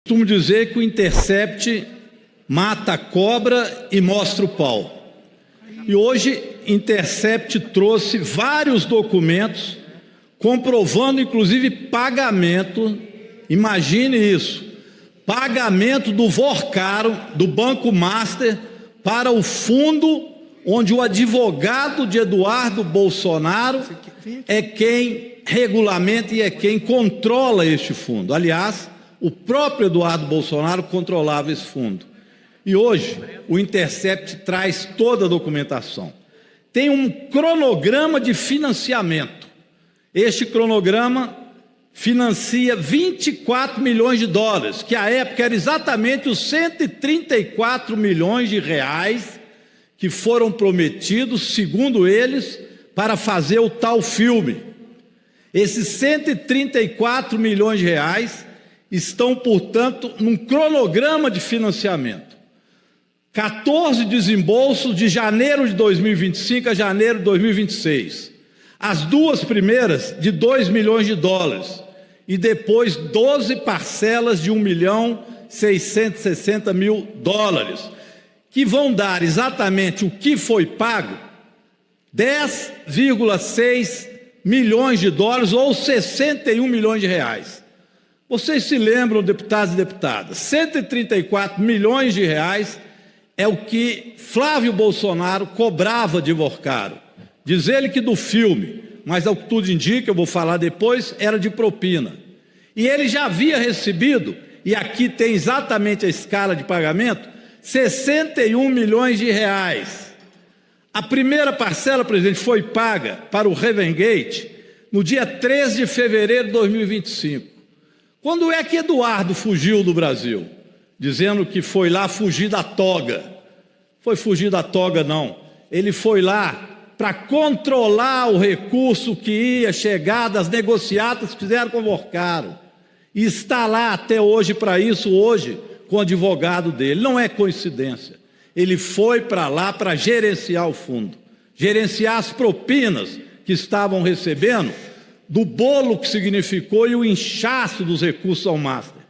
Costumo dizer que o Intercept mata a cobra e mostra o pau. E hoje, Intercept trouxe vários documentos comprovando, inclusive, pagamento. Imagine isso, pagamento do Vorcaro, do Banco Master, para o fundo onde o advogado de Eduardo Bolsonaro é quem regulamenta e é quem controla este fundo. Aliás, o próprio Eduardo Bolsonaro controlava esse fundo. E hoje, o Intercept traz toda a documentação. Tem um cronograma de financiamento. Este cronograma financia 24 milhões de dólares, que à época era exatamente os 134 milhões de reais que foram prometidos, segundo eles, para fazer o tal filme. Esses 134 milhões de reais estão, portanto, num cronograma de financiamento. 14 desembolsos de janeiro de 2025 a janeiro de 2026. As duas primeiras de 2 milhões de dólares e depois 12 parcelas de 1.660.000 dólares, que vão dar exatamente o que foi pago, 10,6 milhões de dólares ou 61 milhões de reais. Vocês se lembram, deputados e deputadas, 134 milhões de reais é o que Flávio Bolsonaro cobrava de Vorcaro. Diz ele que do filme, mas ao que tudo indica, eu vou falar depois, era de propina. E ele já havia recebido, e aqui tem exatamente a escala de pagamento, 61 milhões de reais. A primeira parcela, presidente, foi paga para o Ravengate no dia 13 de fevereiro de 2025. Quando é que Eduardo fugiu do Brasil? Dizendo que foi lá fugir da toga. Foi fugir da toga, não. Ele foi lá para controlar o recurso que ia chegar das negociatas que fizeram com o Vorcaro. E está lá até hoje para isso, hoje, com o advogado dele. Não é coincidência. Ele foi para lá para gerenciar o fundo, gerenciar as propinas que estavam recebendo, do bolo que significou e o inchaço dos recursos ao Master.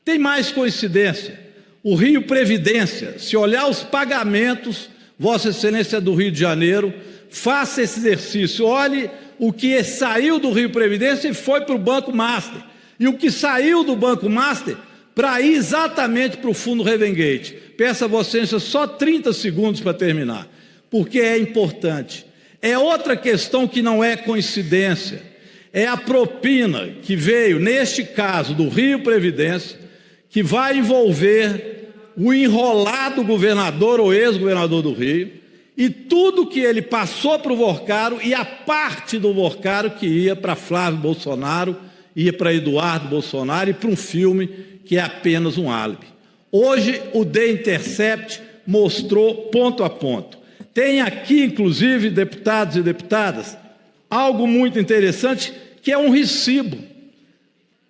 Tem mais coincidência. O Rio Previdência, se olhar os pagamentos, Vossa Excelência do Rio de Janeiro, faça esse exercício, olhe o que saiu do Rio Previdência e foi para o Banco Master, e o que saiu do Banco Master para ir exatamente para o fundo Ravengate. Peço a Vossa Excelência só 30 segundos para terminar, porque é importante. É outra questão que não é coincidência, é a propina que veio, neste caso, do Rio Previdência, que vai envolver o enrolado governador ou ex-governador do Rio, e tudo que ele passou para o Vorcaro e a parte do Vorcaro que ia para Flávio Bolsonaro, ia para Eduardo Bolsonaro e para um filme que é apenas um álibi. Hoje o The Intercept mostrou ponto a ponto. Tem aqui, inclusive, deputados e deputadas, algo muito interessante, que é um recibo.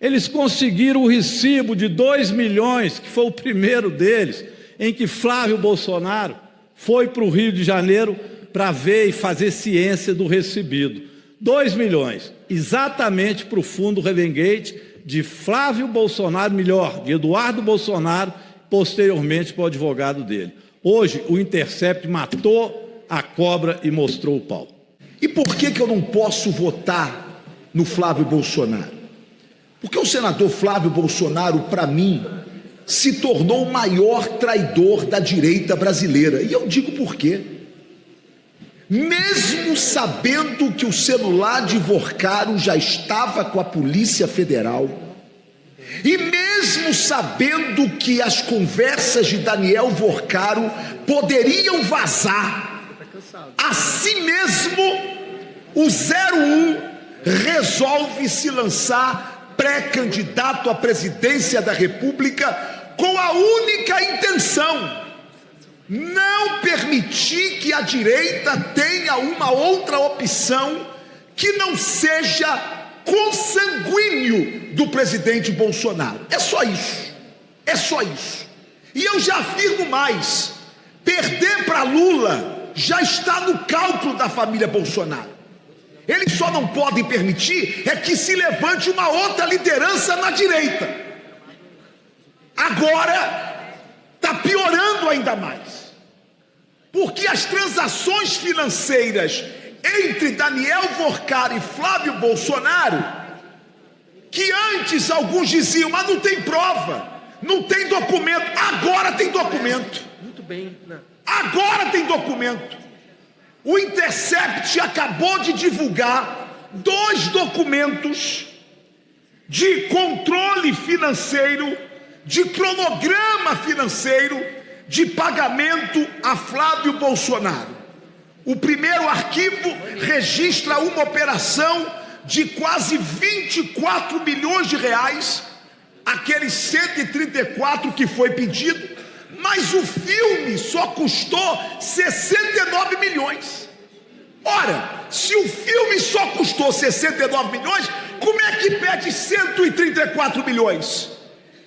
Eles conseguiram o recibo de 2 milhões, que foi o primeiro deles, em que Flávio Bolsonaro foi para o Rio de Janeiro para ver e fazer ciência do recebido. 2 milhões, exatamente para o fundo Ravengate de Flávio Bolsonaro, melhor, de Eduardo Bolsonaro, posteriormente para o advogado dele. Hoje, o Intercept matou a cobra e mostrou o pau. E por que eu não posso votar no Flávio Bolsonaro? Porque o senador Flávio Bolsonaro, para mim, se tornou o maior traidor da direita brasileira. E eu digo por quê. Mesmo sabendo que o celular de Vorcaro já estava com a Polícia Federal, e mesmo sabendo que as conversas de Daniel Vorcaro poderiam vazar, assim mesmo o 01 resolve se lançar pré-candidato à presidência da República com a única intenção: não permitir que a direita tenha uma outra opção que não seja consanguíneo do presidente Bolsonaro. É só isso, é só isso. E eu já afirmo mais: perder para Lula já está no cálculo da família Bolsonaro. Eles só não podem permitir é que se levante uma outra liderança na direita. Agora está piorando ainda mais, porque as transações financeiras entre Daniel Workar e Flávio Bolsonaro, que antes alguns diziam, mas não tem prova, não tem documento, agora tem documento. Muito bem. Agora tem documento. O Intercept acabou de divulgar 2 documentos de controle financeiro, de cronograma financeiro de pagamento a Flávio Bolsonaro. O primeiro arquivo registra uma operação de quase 24 milhões de reais, aqueles 134 que foi pedido, mas o filme só custou 69 milhões. Ora, se o filme só custou 69 milhões, como é que pede 134 milhões?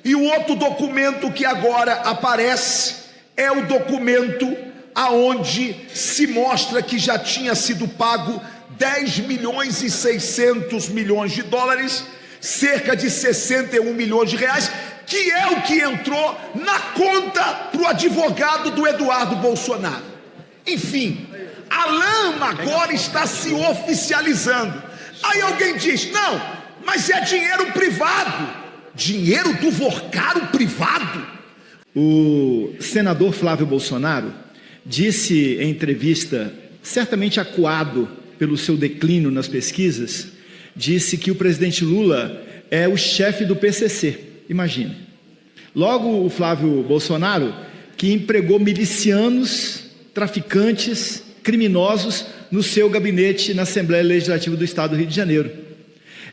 E o outro documento que agora aparece é o documento aonde se mostra que já tinha sido pago 10 milhões e 600 milhões de dólares, cerca de 61 milhões de reais, que é o que entrou na conta para o advogado do Eduardo Bolsonaro. Enfim, a lama agora está se oficializando. Aí alguém diz, não, mas é dinheiro privado. Dinheiro do Workar privado? O senador Flávio Bolsonaro disse em entrevista, certamente acuado pelo seu declínio nas pesquisas, disse que o presidente Lula é o chefe do PCC. Imagine. Logo o Flávio Bolsonaro, que empregou milicianos, traficantes, criminosos no seu gabinete na Assembleia Legislativa do Estado do Rio de Janeiro.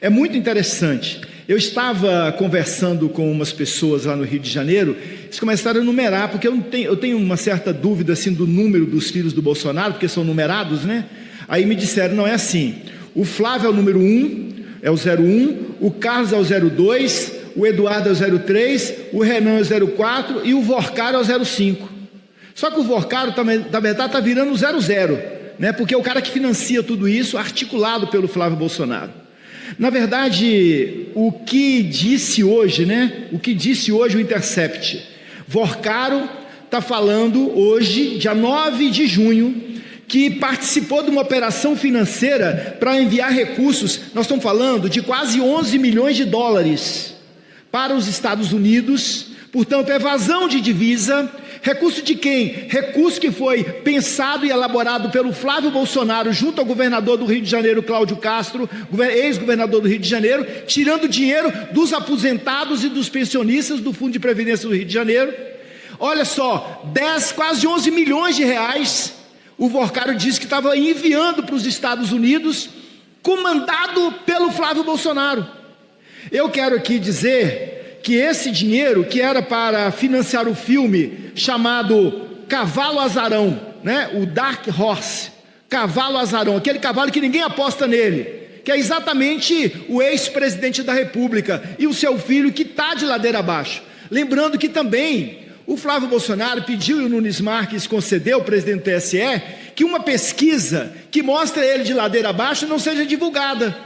É muito interessante. Eu estava conversando com umas pessoas lá no Rio de Janeiro, eles começaram a numerar, porque eu tenho uma certa dúvida assim do número dos filhos do Bolsonaro, porque são numerados, né? Aí me disseram, não é assim, o Flávio é o número 1, é o 01, o Carlos é o 02, o Eduardo é o 03, o Renan é o 04 e o Workar é o 05. Só que o Workar, na verdade, está virando o 00, né? Porque é o cara que financia tudo isso, articulado pelo Flávio Bolsonaro. Na verdade, o que disse hoje, né? O que disse hoje o Intercept? Workar está falando hoje, dia 9 de junho, que participou de uma operação financeira para enviar recursos, nós estamos falando de quase 11 milhões de dólares para os Estados Unidos, portanto, evasão de divisa. Recurso de quem? Recurso que foi pensado e elaborado pelo Flávio Bolsonaro junto ao governador do Rio de Janeiro, Cláudio Castro, ex-governador do Rio de Janeiro, tirando dinheiro dos aposentados e dos pensionistas do Fundo de Previdência do Rio de Janeiro. Olha só, quase 11 milhões de reais, o Workar disse que estava enviando para os Estados Unidos, comandado pelo Flávio Bolsonaro. Eu quero aqui dizer que esse dinheiro, que era para financiar o filme chamado Cavalo Azarão, né? O Dark Horse, Cavalo Azarão, aquele cavalo que ninguém aposta nele, que é exatamente o ex-presidente da República e o seu filho que está de ladeira abaixo. Lembrando que também o Flávio Bolsonaro pediu e o Nunes Marques concedeu, o presidente do TSE, que uma pesquisa que mostra ele de ladeira abaixo não seja divulgada.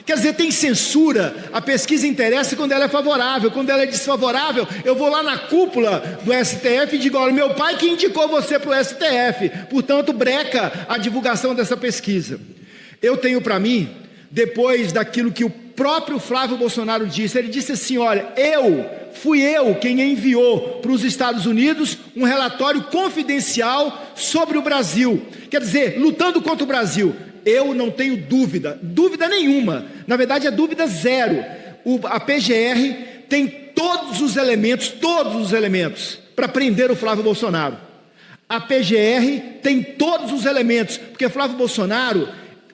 Quer dizer, tem censura, a pesquisa interessa quando ela é favorável, quando ela é desfavorável, eu vou lá na cúpula do STF e digo, olha, meu pai que indicou você para o STF, portanto portanto, breca a divulgação dessa pesquisa. Eu tenho para mim, depois daquilo que o próprio Flávio Bolsonaro disse, ele disse assim, olha, fui eu quem enviou para os Estados Unidos um relatório confidencial sobre o Brasil, quer dizer, lutando contra o Brasil. Eu não tenho dúvida nenhuma, na verdade é dúvida zero, a PGR tem todos os elementos para prender o Flávio Bolsonaro. A PGR tem todos os elementos, porque Flávio Bolsonaro,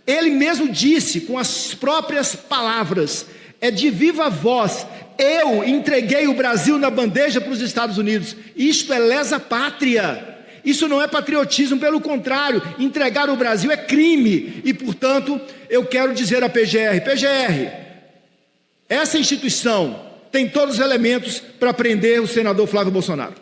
ele mesmo disse com as próprias palavras, é de viva voz, eu entreguei o Brasil na bandeja para os Estados Unidos. Isto é lesa pátria, isso não é patriotismo, pelo contrário, entregar o Brasil é crime. E portanto, eu quero dizer à PGR, essa instituição tem todos os elementos para prender o senador Flávio Bolsonaro.